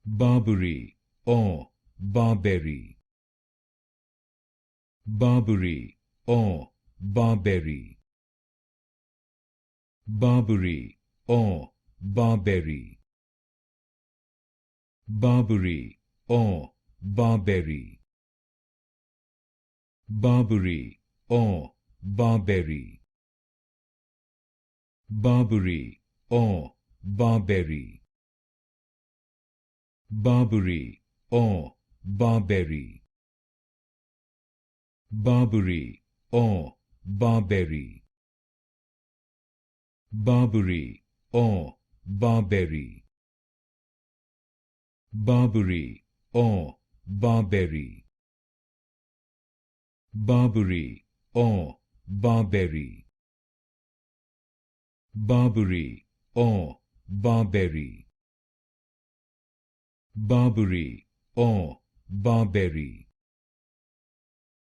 Barberry or Barberry. Barberry or Barberry. Barberry or Barberry. Barberry or Barberry. Barberry or Barberry. Barberry or Barberry. Barberry or Barberry. Barberry or Barberry. Barberry or Barberry. Barberry or Barberry. Barberry or Barberry. Barberry or Barberry. Barberry or Barberry.